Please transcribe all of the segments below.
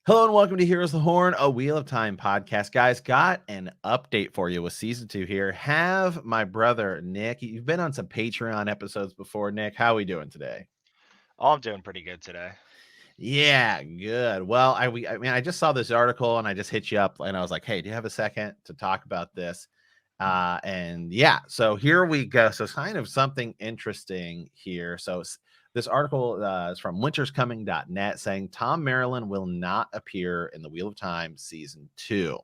Hello and welcome to Heroes of the Horn, a Wheel of Time podcast. Guys, got an update for you with season 2 here. Have my brother Nick. You've been on some Patreon episodes before, Nick. How are we doing today? Oh, I'm doing pretty good today. Yeah, good. Well, I just saw this article and I just hit you up and I was like, hey, do you have a second to talk about this? And yeah, so here we go. So it's kind of something interesting here. This article is from winterscoming.net saying Thom Merrilin will not appear in the Wheel of Time season 2.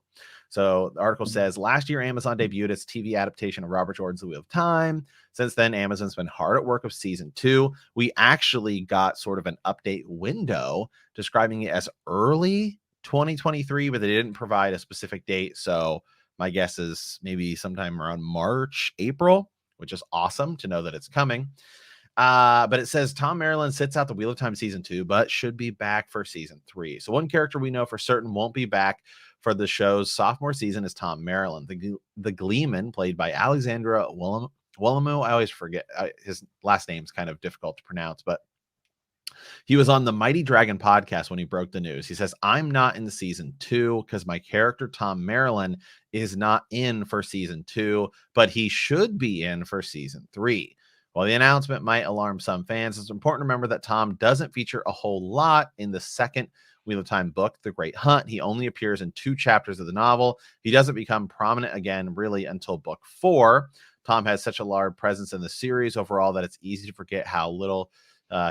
So the article says last year Amazon debuted its TV adaptation of Robert Jordan's The Wheel of Time. Since then, Amazon's been hard at work of season 2. We actually got sort of an update window describing it as early 2023, but they didn't provide a specific date. So my guess is maybe sometime around March, April, which is awesome to know that it's coming. But it says Thom Merrilin sits out the Wheel of Time season 2, but should be back for season 3. So one character we know for certain won't be back for the show's sophomore season is Thom Merrilin, the Gleeman, played by Alexandra Wolamu. I always forget his last name's kind of difficult to pronounce, but he was on the Mighty Dragon podcast when he broke the news. He says, I'm not in the season 2 because my character, Thom Merrilin, is not in for season 2, but he should be in for season 3. While the announcement might alarm some fans, it's important to remember that Thom doesn't feature a whole lot in the second Wheel of Time book, The Great Hunt. He only appears in 2 chapters of the novel. He doesn't become prominent again, really, until book 4. Thom has such a large presence in the series overall that it's easy to forget how little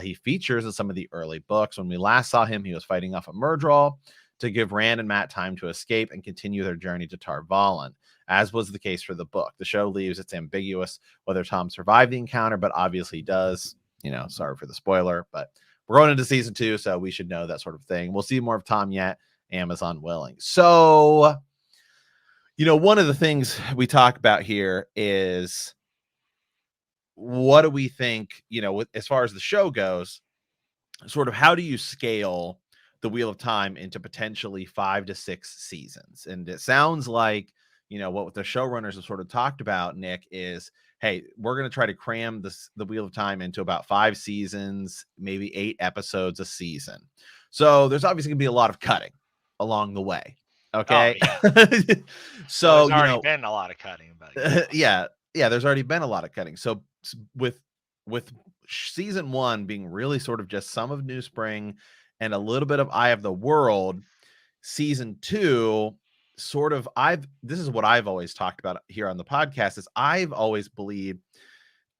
he features in some of the early books. When we last saw him, he was fighting off a Murdral to give Rand and Mat time to escape and continue their journey to Tar Valon, as was the case for the book. The show leaves it's ambiguous whether Thom survived the encounter, but obviously he does. Sorry for the spoiler, but we're going into season 2, so we should know that sort of thing. We'll see more of Thom yet, Amazon willing. So, one of the things we talk about here is what do we think, as far as the show goes, sort of how do you scale the Wheel of Time into potentially 5 to 6 seasons? And it sounds like, what the showrunners have sort of talked about, Nick, is, hey, we're going to try to cram the Wheel of Time into about 5 seasons, maybe 8 episodes a season. So there's obviously going to be a lot of cutting along the way. Oh Okay. yeah. Well, So, there's already been a lot of cutting, but yeah, there's already been a lot of cutting. So with season 1 being really sort of just some of New Spring and a little bit of Eye of the World, season 2 sort of this is what I've always talked about here on the podcast is I've always believed,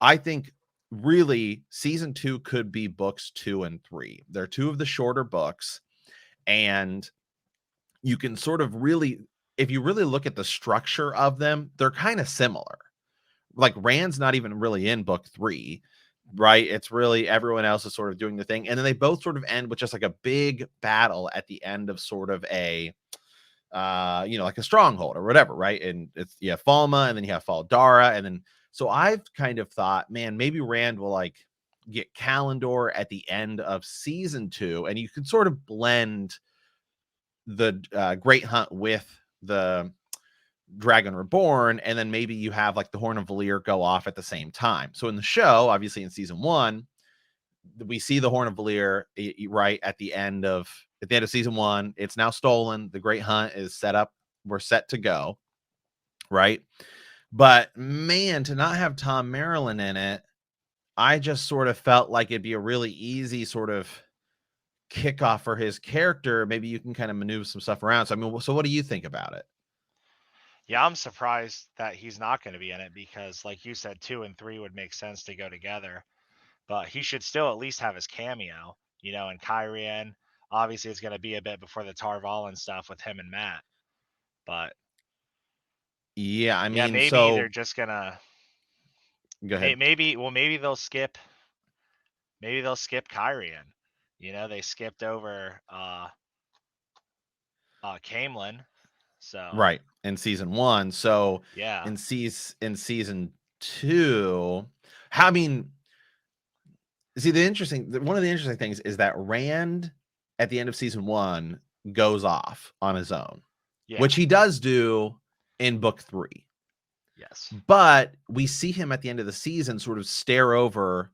I think really season 2 could be books 2 and 3. They're 2 of the shorter books, and you can sort of really, if you really look at the structure of them, they're kind of similar. Like Rand's not even really in book 3, right? It's really everyone else is sort of doing the thing. And then they both sort of end with just like a big battle at the end of sort of a like a stronghold or whatever, right? And it's you have Falma and then you have Faldara. And then so I've kind of thought, man, maybe Rand will like get Kalendor at the end of season 2, and you can sort of blend the Great Hunt with the Dragon Reborn, and then maybe you have like the Horn of Valir go off at the same time. So in the show, obviously in season 1, we see the Horn of Valir right at the end of season 1. It's now stolen. The Great Hunt is set up. We're set to go, right? But man, to not have Thom Merrilin in it, I just sort of felt like it'd be a really easy sort of kickoff for his character. Maybe you can kind of maneuver some stuff around. So I mean, so what do you think about it? yeah, I'm surprised that he's not going to be in it because, like you said, 2 and 3 would make sense to go together. But he should still at least have his cameo, and Kyrian. Obviously, it's going to be a bit before the Tar Valon stuff with him and Mat. But Yeah, I yeah, mean, maybe they're so just gonna go ahead. maybe they'll skip Kyrian. They skipped over Camelin. So Right. In season 1. So yeah. in season 2, how, I mean, see one of the interesting things is that Rand at the end of season 1 goes off on his own, Yeah. which he does do in book 3. Yes. But we see him at the end of the season sort of stare over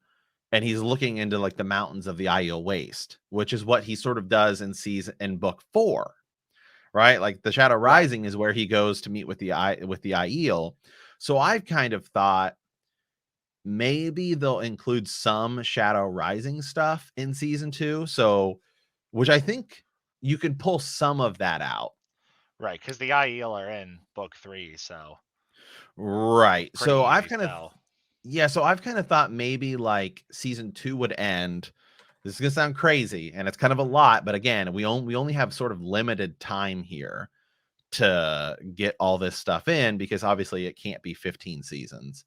and he's looking into like the mountains of the Aiel Waste, which is what he sort of does in book 4, right? Like the Shadow Right. Rising is where he goes to meet with the Aiel. So I've kind of thought maybe they'll include some Shadow Rising stuff in season 2. So, which I think you can pull some of that out. Right, because the Aiel are in book 3, so Right. pretty So easy sell. So I've kind of thought maybe like season 2 would end. This is gonna sound crazy, and it's kind of a lot, but again, we only have sort of limited time here to get all this stuff in because obviously it can't be 15 seasons.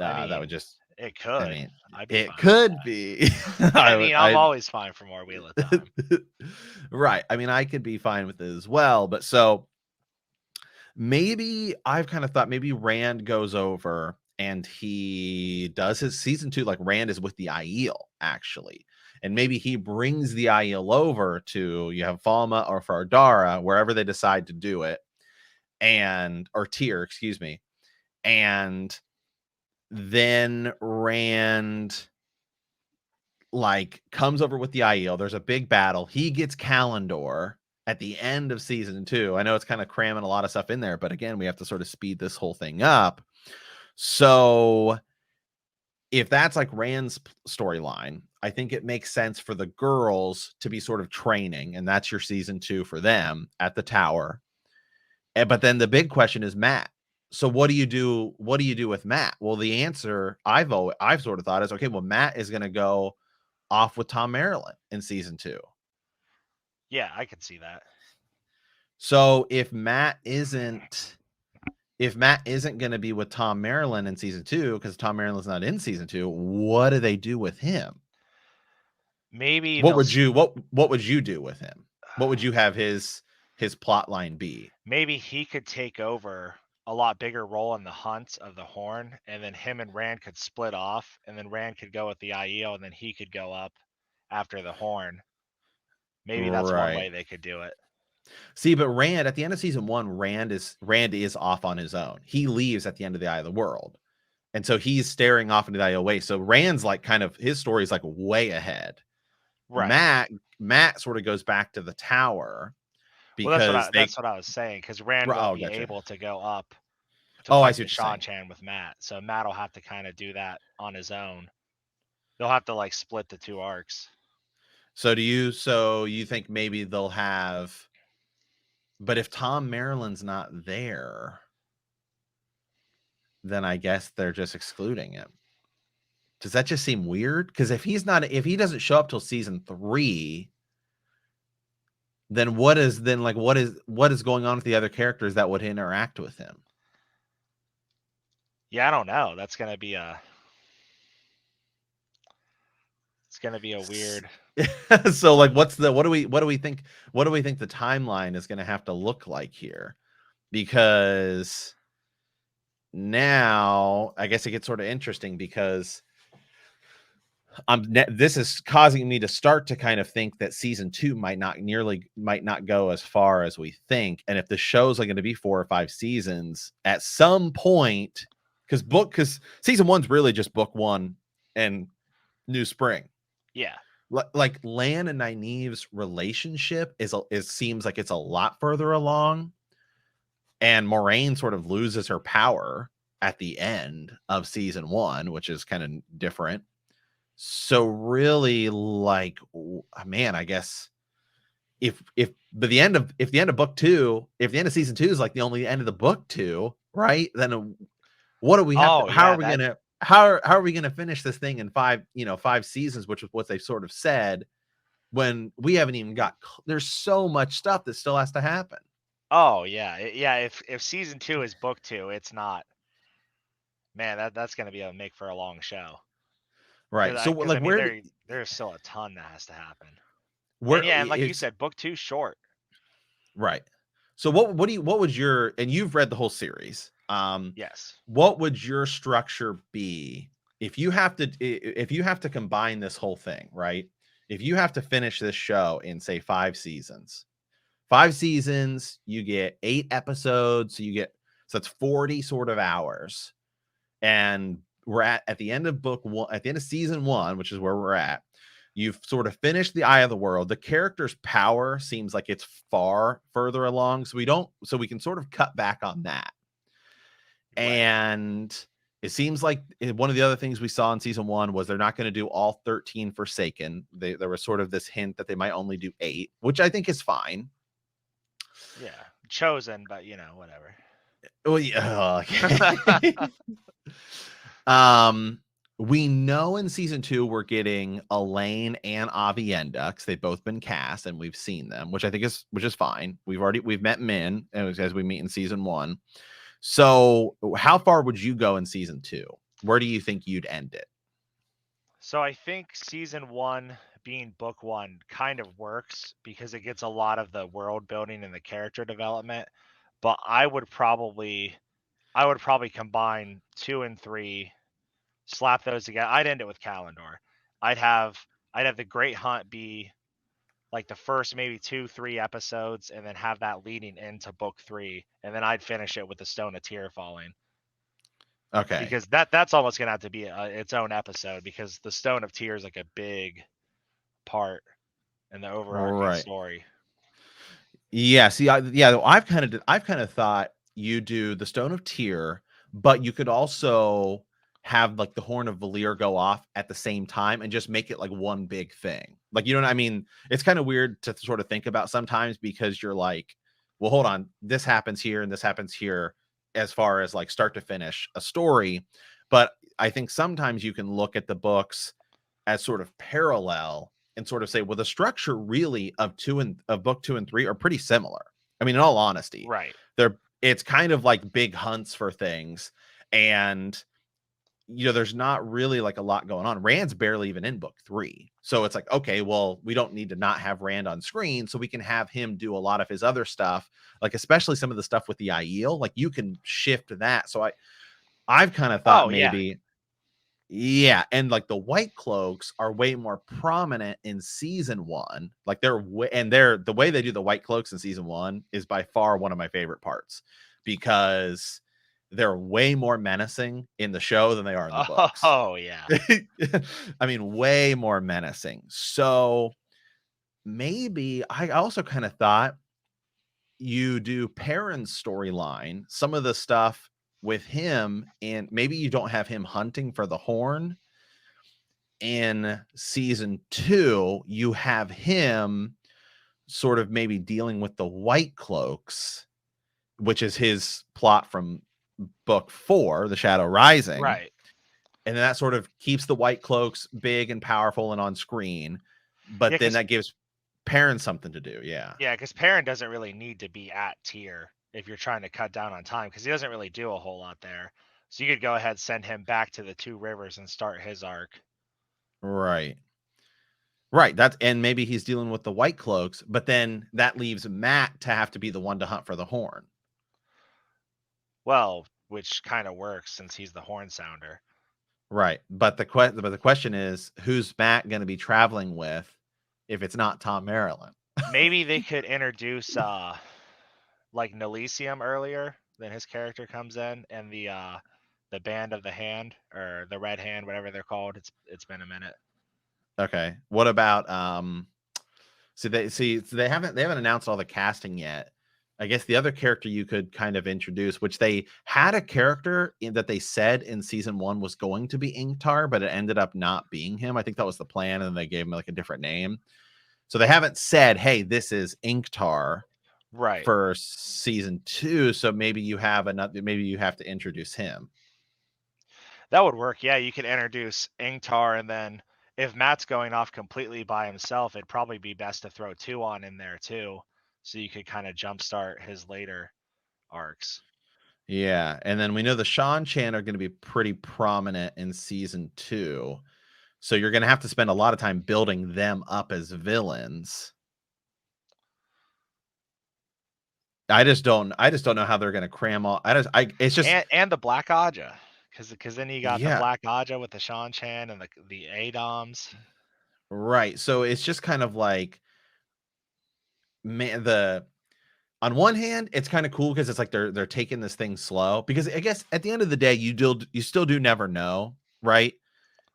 I That would mean, just, it I could. mean, I'd be it fine with could that. be. I mean, I'm I always fine for more Wheel of Time. right. I mean, I could be fine with it as well, but so maybe I've kind of thought maybe Rand goes over and he does his season 2, like Rand is with the Aiel actually. And maybe he brings the Aiel over to you have Falma or for Ardara, wherever they decide to do it, and or Tyr, excuse me. And then Rand like comes over with the Aiel. There's a big battle. He gets Kalendor at the end of season 2. I know it's kind of cramming a lot of stuff in there, but again, we have to sort of speed this whole thing up. So if that's like Rand's storyline, I think it makes sense for the girls to be sort of training, and that's your season 2 for them at the tower. But then the big question is Matt. So what do you do? What do you do with Matt? Well, the answer I've sort of thought is okay. Well, Matt is going to go off with Thom Merrilin in season 2. Yeah, I could see that. So if Matt isn't going to be with Thom Merrilin in season 2 because Thom Merrilin's not in season 2, what do they do with him? Maybe What they'll would you what would you do with him? What would you have his plot line be? maybe he could take over a lot bigger role in the hunt of the Horn, and then him and Rand could split off, and then Rand could go with the Aiel, and then he could go up after the Horn. Maybe that's one Right. way they could do it. See, but Rand at the end of season 1, Rand is off on his own. He leaves at the end of the Eye of the World. And so he's staring off into the Eye of Waste. So Rand's like kind of his story is like way ahead. Right. Matt sort of goes back to the tower Well, because they that's what I was saying, because Rand won't oh be gotcha. able to go up to Oh, I fight see the what you're saying. Shan with Matt. So Matt will have to kind of do that on his own. They'll have to like split the two arcs. So you think maybe they'll have, but if Thom Merrilin's not there, then I guess they're just excluding him. Does that just seem weird? Because if he doesn't show up till season 3, then what is going on with the other characters that would interact with him? Yeah, I don't know. It's gonna be a weird. So like what do we think the timeline is going to have to look like here? Because now I guess it gets sort of interesting because this is causing me to start to kind of think that season 2 might not go as far as we think. And if the show's are going to be 4 or 5 seasons at some point, because season 1's really just book 1 and New Spring. Yeah. Like Lan and Nynaeve's relationship is seems like it's a lot further along, and Moraine sort of loses her power at the end of season 1, which is kind of different. So really, like, man, I guess if the end of book 2, if the end of season 2 is like the only end of the book 2, right? Then what do we have to? Oh How are yeah, we that. gonna? How are we gonna finish this thing in 5 seasons, which is what they sort of said, when we haven't even got? There's so much stuff that still has to happen. Oh yeah, yeah. If season 2 is book 2, it's not. Man, that's gonna be a make for a long show. Right. So Because I like mean there's still a ton that has to happen. And where yeah, and like you it's said, book 2 short. right. So what would your, and you've read the whole series. Yes. What would your structure be if you have to combine this whole thing, right? If you have to finish this show in say 5 seasons. 5 seasons, you get 8 episodes, so that's 40 sort of hours. And we're at the end of book one, at the end of season one, which is where we're at. You've sort of finished the Eye of the World. The character's power seems like it's far further along, so we can sort of cut back on that. Right. And it seems like one of the other things we saw in season one was they're not going to do all 13 Forsaken. There was sort of this hint that they might only do 8, which I think is fine. Yeah. Chosen, but whatever. Well, yeah, okay. um, we know in season 2 we're getting Elaine and Avienda because they've both been cast and we've seen them, which is fine. We've met Min as we meet in season 1. So, how far would you go in season 2? Where do you think you'd end it? So I think season 1 being book 1 kind of works because it gets a lot of the world building and the character development, but I would probably combine 2 and 3, slap those together. I'd end it with Kalendor. I'd have I'd have the Great Hunt be like the first maybe 2-3 episodes, and then have that leading into book 3, and then I'd finish it with the Stone of Tear falling, Okay. because that's almost gonna have to be its own episode, because the Stone of Tear is like a big part in the overarching Right. story. Yeah, see, I've kind of thought you do the Stone of Tear, but you could also have like the Horn of Valir go off at the same time and just make it like one big thing. Like, you know what I mean? It's kind of weird to sort of think about sometimes because you're like, well, hold on, this happens here and this happens here as far as like start to finish a story. But I think sometimes you can look at the books as sort of parallel and sort of say, well, the structure really of book 2 and 3 are pretty similar. I mean, in all honesty, Right. it's kind of like big hunts for things. And there's not really like a lot going on. Rand's barely even in book 3. So it's like, okay, well, we don't need to not have Rand on screen, so we can have him do a lot of his other stuff, like especially some of the stuff with the Aiel. Like you can shift that. So I've kind of thought Oh yeah. maybe yeah, and like the White Cloaks are way more prominent in season 1. Like they're the way they do the White Cloaks in season 1 is by far one of my favorite parts because they're way more menacing in the show than they are in the books. Oh yeah. I mean, way more menacing. So maybe I also kind of thought you do Perrin's storyline, some of the stuff with him, and maybe you don't have him hunting for the horn. In season 2, you have him sort of maybe dealing with the White Cloaks, which is his plot from book 4, The Shadow Rising. Right. And then that sort of keeps the White Cloaks big and powerful and on screen. Yeah, But then because that gives Perrin something to do. Yeah. yeah, because Perrin doesn't really need to be at tier if you're trying to cut down on time, because he doesn't really do a whole lot there. So you could go ahead, send him back to the Two Rivers and start his arc. Right. Right. And maybe he's dealing with the White Cloaks, but then that leaves Matt to have to be the one to hunt for the horn. Well, which kind of works since he's the horn sounder. Right. But the question is, who's Matt going to be traveling with if it's not Thom Merrilin? Maybe they could introduce like Nelisium earlier, then his character comes in, and the Band of the Hand, or the Red Hand, whatever they're called. It's been a minute. Okay. What about so they haven't announced all the casting yet. I guess the other character you could kind of introduce, which they had a character that they said in season 1 was going to be Inktar, but it ended up not being him. I think that was the plan, and they gave him like a different name. So they haven't said, "Hey, this is Inktar." Right. For season 2, so maybe you have to introduce him. That would work. Yeah, you could introduce Ingtar, and then if Matt's going off completely by himself, it'd probably be best to throw Tuon in there too, so you could kind of jumpstart his later arcs. Yeah, and then we know the Shan Chan are going to be pretty prominent in season 2. So you're going to have to spend a lot of time building them up as villains. I just don't know how they're going to cram all it's just And the Black Aja, because then you got the yeah, Black Aja with the Shan Chan and the Adoms. right. So it's just kind of like man the on one hand, it's kind of cool because it's like they're taking this thing slow. Because I guess at the end of the day, you still do never know, right?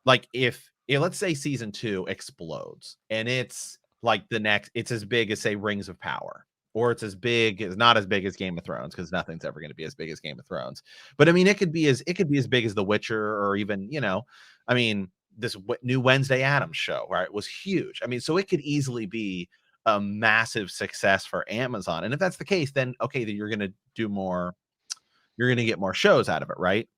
Like if let's say season 2 explodes and it's like it's as big as say Rings of Power, or it's as big as not as big as Game of Thrones, because nothing's ever going to be as big as Game of Thrones. But I mean, it could be as big as The Witcher, or even, I mean, this new Wednesday Addams show, right, was huge. I mean, so it could easily be a massive success for Amazon. And if that's the case, then okay, then you're going to get more shows out of it, right?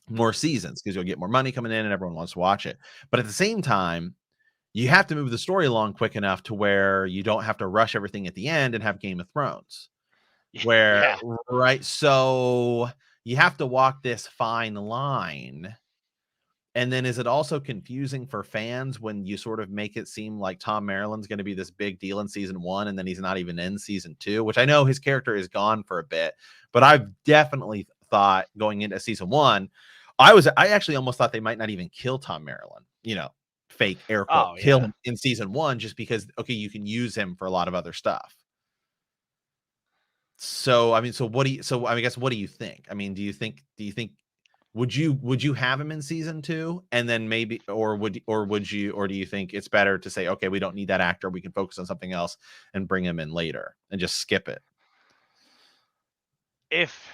More seasons, because you'll get more money coming in and everyone wants to watch it. But at the same time, you have to move the story along quick enough to where you don't have to rush everything at the end and have Game of Thrones. Where Yeah. right, so you have to walk this fine line. And then is it also confusing for fans when you sort of make it seem like Thom Merrilin's going to be this big deal in season 1 and then he's not even in season 2, which I know his character is gone for a bit, but I've definitely thought going into season 1, I actually almost thought they might not even kill Thom Merrilin, fake air quote, Oh kill yeah. him in season 1, just because okay, you can use him for a lot of other stuff. So, I mean, I guess what do you think? I mean, do you think would you have him in season 2 and then maybe, or do you think it's better to say, okay, we don't need that actor, we can focus on something else and bring him in later and just skip it? If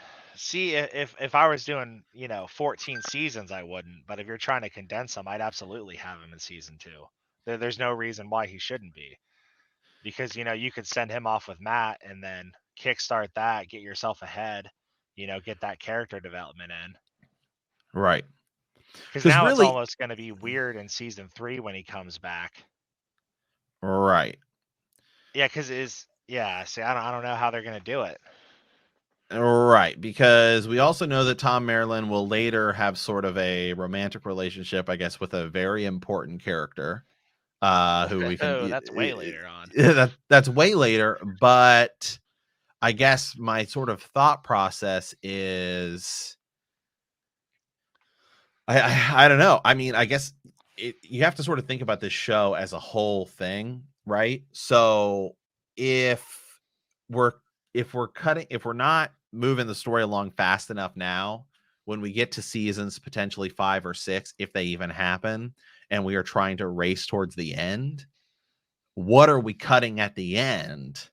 if I was doing 14 seasons, I wouldn't. But if you're trying to condense them, I'd absolutely have him in season two. There's no reason why he shouldn't be, because you could send him off with Matt and then kickstart that, get yourself ahead, get that character development in. Right. Because Because now it's really, almost going to be weird in season three when he comes back. right. Yeah, because See, I don't know how they're going to do it. Right, because we also know that Thom Merrilin will later have sort of a romantic relationship, I guess, with a very important character, who we can Oh, that's way later on. that's way later, but I guess my sort of thought process is I don't know. I mean, I guess you have to sort of think about this show as a whole thing, right? So if we're if we're not moving the story along fast enough now, when we get to seasons potentially 5 or 6, if they even happen, and we are trying to race towards the end, what are we cutting at the end?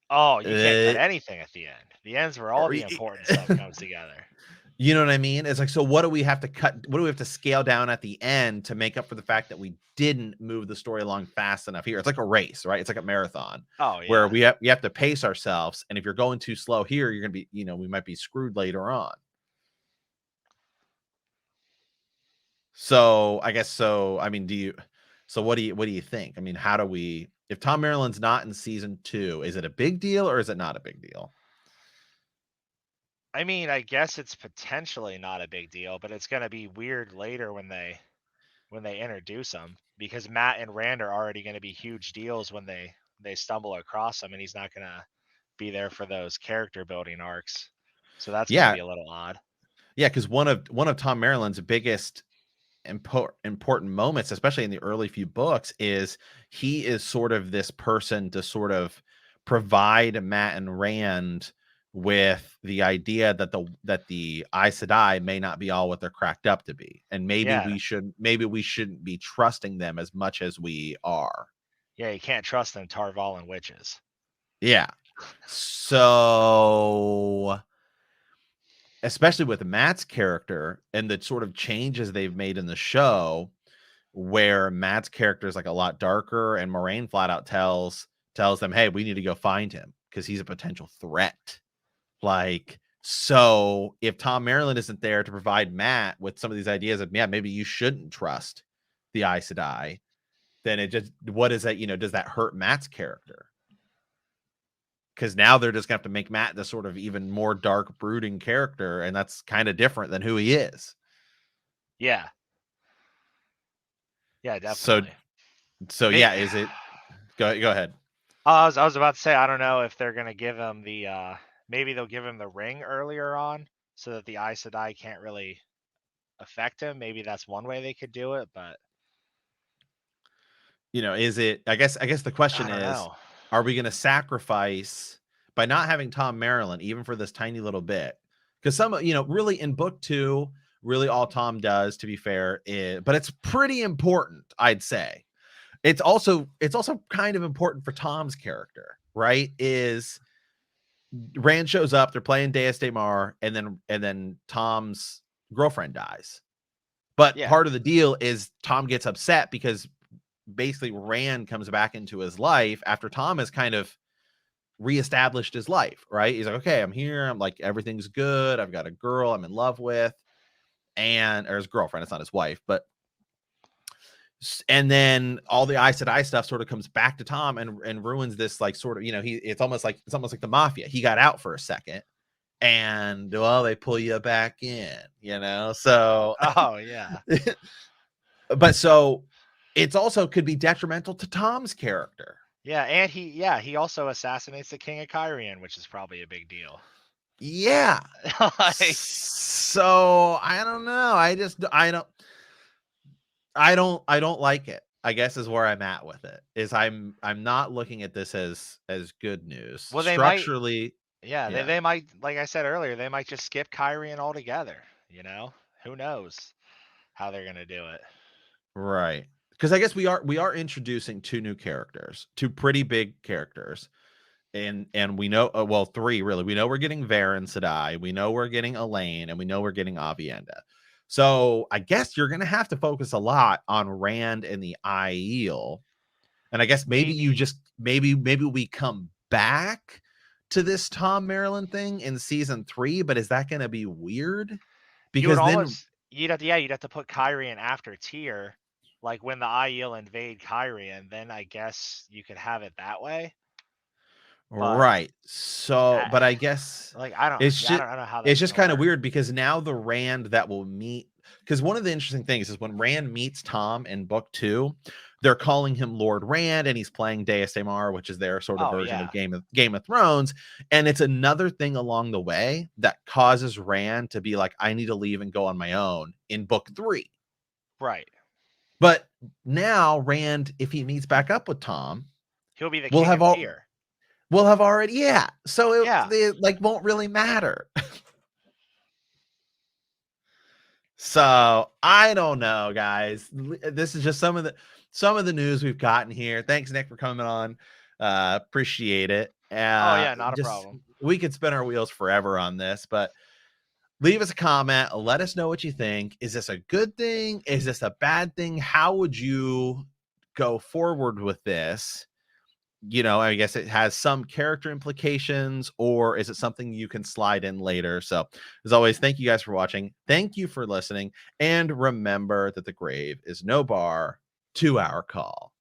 Oh, you can't cut Uh, anything at the end. The end's where all or the important stuff comes together. You know what I mean? It's like, so what do we have to cut? What do we have to scale down at the end to make up for the fact that we didn't move the story along fast enough here? It's like a race, right? It's like a marathon Oh where yeah. we have to pace ourselves. And if you're going too slow here, you're going to be, we might be screwed later on. So I guess so. I mean, so what do you think? I mean, how do we, if Thom Merrilin's not in season 2, is it a big deal or is it not a big deal? I mean, I guess it's potentially not a big deal, but it's gonna be weird later when they introduce him, because Matt and Rand are already gonna be huge deals when they stumble across him, and he's not gonna be there for those character building arcs. So that's gonna Yeah. be a little odd. Yeah. Cause one of Thom Merrilin's biggest important moments, especially in the early few books, is he is sort of this person to sort of provide Matt and Rand with the idea that the Aes Sedai may not be all what they're cracked up to be, and Yeah, maybe we shouldn't be trusting them as much as we are. yeah, you can't trust them Tarval and witches. Yeah. So especially with Matt's character and the sort of changes they've made in the show, where Matt's character is like a lot darker, and Moraine flat out tells them, "Hey, we need to go find him because he's a potential threat." Like, so if Thom Merrilin isn't there to provide Matt with some of these ideas of, yeah, maybe you shouldn't trust the Aes Sedai, then it just, what is that? Does that hurt Matt's character? Because now they're just gonna have to make Matt this sort of even more dark, brooding character, and that's kind of different than who he is. Yeah, yeah, So, definitely. yeah, is it? Go ahead. I was about to say, I don't know if they're gonna give him the maybe they'll give him the ring earlier on so that the Aes Sedai can't really affect him. Maybe that's one way they could do it, but Is it, I guess the question I don't is, know. are we going to sacrifice by not having Thom Merrilin, even for this tiny little bit, because really in book 2, really all Thom does, to be fair, but it's pretty important, I'd say. It's also kind of important for Tom's character, right? Is Rand shows up, they're playing Deus de Mar, and then Tom's girlfriend dies. But Yeah. part of the deal is Thom gets upset because basically Rand comes back into his life after Thom has kind of reestablished his life, right? He's like, okay, I'm here. I'm like, everything's good. I've got a girl I'm in love with, or his girlfriend. It's not his wife, and then all the Aes Sedai stuff sort of comes back to Thom and ruins this, like, sort of, it's almost like the mafia. He got out for a second, and well, they pull you back in, so Oh yeah. but so it's also could be detrimental to Tom's character. Yeah, and he also assassinates the King of Kyrian, which is probably a big deal. Yeah. Like, so I don't know. I don't like it, I guess, is where I'm at with it. Is I'm not looking at this as good news. well, they might. Structurally, Yeah, yeah. they might. Like I said earlier, they might just skip Kyrian altogether. Who knows how they're gonna do it. Right. Because I guess we are introducing 2 new characters, 2 pretty big characters. And we know, well, 3 really. We know we're getting Varen Sedai, we know we're getting Elaine, and we know we're getting Avienda. So I guess you're gonna have to focus a lot on Rand and the Aiel. And I guess maybe we come back to this Thom Merrilin thing in season 3, but is that gonna be weird? You would Because then, almost you'd have to put Kyrian after Tyr, like when the Aiel invade Kyrian, then I guess you could have it that way. But right. So, I, but I guess like I don't it's yeah, I just don't know how it's that's just gonna kind of work. weird because now the Rand that will meet, because one of the interesting things is when Rand meets Thom in book 2, they're calling him Lord Rand, and he's playing Deus de Mar, which is their sort of Oh version of yeah, Game of Thrones. And it's another thing along the way that causes Rand to be like, I need to leave and go on my own in book 3. right. But now Rand, if he meets back up with Thom, He'll be the will king have of all Tyr. will have already, yeah. So Yeah. it like won't really matter. So I don't know, guys. This is just some of the news we've gotten here. Thanks, Nick, for coming on. Appreciate it. Oh yeah, not a Just problem. we could spin our wheels forever on this, but leave us a comment. Let us know what you think. Is this a good thing? Is this a bad thing? How would you go forward with this? I guess it has some character implications, or is it something you can slide in later? So, as always, thank you guys for watching. Thank you for listening. And remember that the grave is no bar to our call.